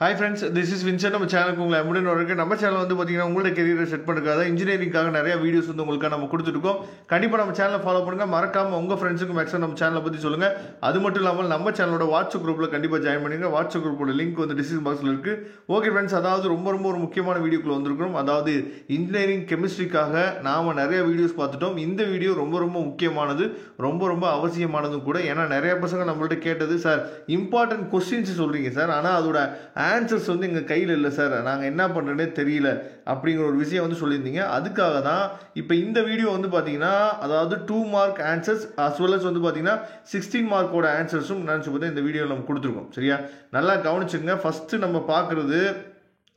Hi friends, this is Vincent. நம்ம சேனலுக்கு உங்களை அமுடன் வரக்கு. நம்ம சேனல் வந்து பார்த்தீங்கன்னா உங்களோட கெரியரை செட் பண்ணுறதுக்காக இன்ஜினியரிங்காக நிறைய வீடியோஸ் வந்து உங்களுக்காக நம்ம கொடுத்துருக்கோம். கண்டிப்பாக நம்ம சேனலை ஃபாலோ பண்ணுங்கள். மறக்காமல் உங்கள் ஃப்ரெண்ட்ஸுக்கு மேக்ஸிமம் நம்ம சேனலை பற்றி சொல்லுங்கள். அது மட்டும் இல்லாமல் நம்ம சேனலோட வாட்ஸ்அப் குரூப்பில் கண்டிப்பாக ஜாயின் பண்ணுங்கள். வாட்ஸ்அப் குரூப்போட லிங்க் வந்து டிஸ்கிரிப்ஷன் பாக்ஸில் இருக்குது. ஓகே ஃப்ரெண்ட்ஸ், அதாவது ரொம்ப ஒரு முக்கியமான வீடியோக்குள்ள வந்திருக்கிறோம். அதாவது இன்ஜினியரிங் கெமிஸ்ட்ரிக்காக நாம் நிறைய வீடியோஸ் பார்த்துட்டோம். இந்த வீடியோ ரொம்ப முக்கியமானது, ரொம்ப அவசியமானதும் கூட. ஏன்னா நிறைய பசங்க நம்மள்ட்ட கேட்டது, சார் இம்பார்ட்டன்ட் கொஸ்டின்ஸ் சொல்கிறீங்க சார், ஆனால் அதோட ஆன்சர்ஸ் வந்து எங்கள் கையில் இல்லை சார், நாங்கள் என்ன பண்ணுறேன்னே தெரியல அப்படிங்கிற ஒரு விஷயம் வந்து சொல்லியிருந்தீங்க. அதுக்காக தான் இப்போ இந்த வீடியோ வந்து பார்த்தீங்கன்னா, அதாவது 2 mark answers as well as வந்து பார்த்தீங்கன்னா 16 மார்க்கோட ஆன்சர்ஸும் நினச்சி பார்த்தா இந்த வீடியோவில் நம்ம கொடுத்துருக்கோம். சரியா, நல்லா கவனிச்சுங்க. ஃபஸ்ட்டு நம்ம பார்க்குறது,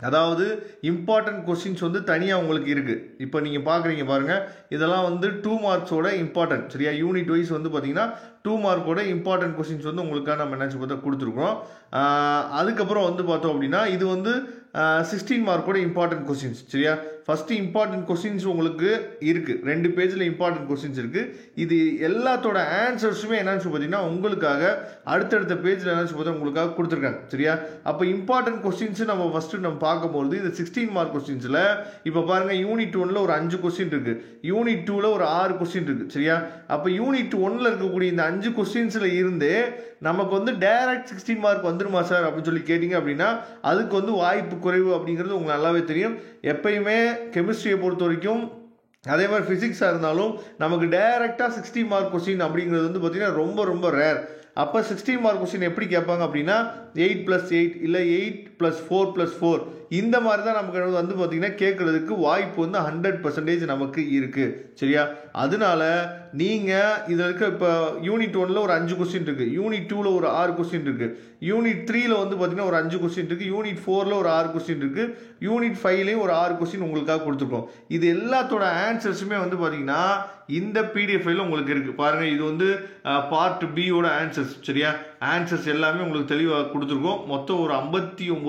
அதாவது இம்பார்ட்டன்ட் கொஸ்டின்ஸ் வந்து தனியாக உங்களுக்கு இருக்குது. இப்போ நீங்கள் பார்க்குறீங்க பாருங்கள், இதெல்லாம் வந்து 2 மார்க்ஸோட இம்பார்ட்டன்ட். சரியா, யூனிட் வைஸ் வந்து பார்த்தீங்கன்னா 2 மார்க்கோட இம்பார்ட்டன்ட் கொஸ்டின்ஸ் வந்து உங்களுக்காக நம்ம நினச்சி பார்த்தா கொடுத்துருக்கோம். அதுக்கப்புறம் வந்து பார்த்தோம் அப்படின்னா இது வந்து 16 மார்க்கோட இம்பார்ட்டன்ட் கொஸ்டின்ஸ். சரியா, ஃபஸ்ட்டு இம்பார்ட்டன்ட் கொஸ்டின்ஸ் உங்களுக்கு இருக்குது, 2 பேஜில் இம்பார்ட்டன்ட் கொஸ்டின்ஸ் இருக்குது. இது எல்லாத்தோட ஆன்சர்ஸுமே என்னன்னு பார்த்தீங்கன்னா உங்களுக்காக அடுத்தடுத்த பேஜில் என்னன்னு பார்த்தா உங்களுக்காக கொடுத்துருக்காங்க. சரியா, அப்போ இம்பார்ட்டன்ட் கொஸ்டின்ஸ் நம்ம ஃபஸ்ட்டு நம்ம பார்க்கும்போது இந்த 16 மார்க் கொஸ்டின்ஸில் இப்போ பாருங்கள், யூனிட் 1ல் ஒரு 5 கொஸ்டின் இருக்குது, யூனிட் 2ல் ஒரு 6 கொஸ்டின் இருக்குது. சரியா, அப்போ யூனிட் 1ல் இருக்கக்கூடிய இந்த 5 கொஸ்டின்ஸில் இருந்து நமக்கு வந்து டைரக்ட் 16 மார்க் வந்துருமா சார் அப்படின்னு சொல்லி கேட்டிங்க அப்படின்னா அதுக்கு வந்து வாய்ப்பு குறைவு அப்படிங்கிறது உங்களுக்கு நல்லாவே தெரியும். எப்பயுமே கெமிஸ்ட்ரியை பொறுத்த வரைக்கும், அதே மாதிரி ஃபிசிக்ஸாக இருந்தாலும் நமக்கு டைரெக்டாக 60 மார்க் கொஸ்டின் அப்படிங்கிறது வந்து பார்த்திங்கன்னா ரொம்ப ரேர். அப்போ 16 மார்க் கொஸ்டின் எப்படி கேட்பாங்க அப்படின்னா 8+8 இல்லை 8+4+4 இந்த மாதிரி தான் நமக்கு வந்து பார்த்திங்கன்னா கேட்குறதுக்கு வாய்ப்பு வந்து 100% நமக்கு இருக்குது. சரியா, அதனால நீங்கள் இதில் இருக்க இப்போ யூனிட் 1ல் ஒரு 5 கொஸ்டின் இருக்குது, யூனிட் 2ல் ஒரு 6 கொஸ்டின் இருக்குது, யூனிட் 3ல் வந்து பார்த்திங்கன்னா ஒரு 5 கொஸ்டின் இருக்குது, யூனிட் 4ல் ஒரு 6 கொஸ்டின் இருக்குது, யூனிட் 5லேயும் ஒரு 6 கொஸ்டின் உங்களுக்காக கொடுத்துருக்கோம். இது எல்லாத்தோட ஆன்சர்ஸுமே வந்து பார்த்திங்கன்னா இந்த பிடிஎஃப் ஃபைலில் உங்களுக்கு இருக்குது. பாருங்கள், இது வந்து பார்ட் பியோட ஆன்சர்ஸ். சரியா, ஆன்சர்ஸ் எல்லாமே உங்களுக்கு தெளிவாக கொடுத்துருக்கோம். மொத்தம் ஒரு 59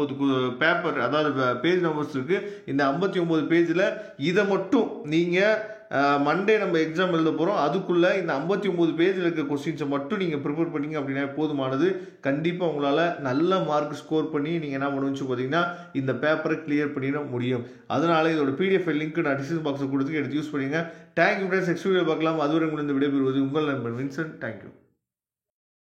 பேப்பர், அதாவது பேஜ் நம்பர்ஸ் இருக்குது. இந்த 59 பேஜில் இதை மட்டும் நீங்கள் மண்டே நம்ம எக்ஸாம் எழுத போகிறோம், அதுக்குள்ளே இந்த 59 பேஜில் இருக்க கொஸ்டின்ஸை மட்டும் நீங்கள் ப்ரிப்பேர் பண்ணிங்க அப்படின்னா போதுமானது. கண்டிப்பாக உங்களால் நல்ல மார்க் ஸ்கோர் பண்ணி நீங்கள் என்ன பண்ணுன்னு பார்த்தீங்கன்னா இந்த பேப்பரை கிளியர் பண்ணிட முடியும். அதனால் இதோட பிடிஎஃப் லிங்க் நான் டிஸ்கிரிப்ஷன் பாக்ஸில் கொடுத்து எடுத்து யூஸ் பண்ணுங்க. தேங்க்யூ ஃப்ரெண்ட்ஸ், நெக்ஸ்ட் வீடியோ பார்க்கலாம். அதுவரை உங்களுக்கு இந்த விடைபெறுவது உங்கள் நண்பன் வின்சென்ட். தேங்க்யூ.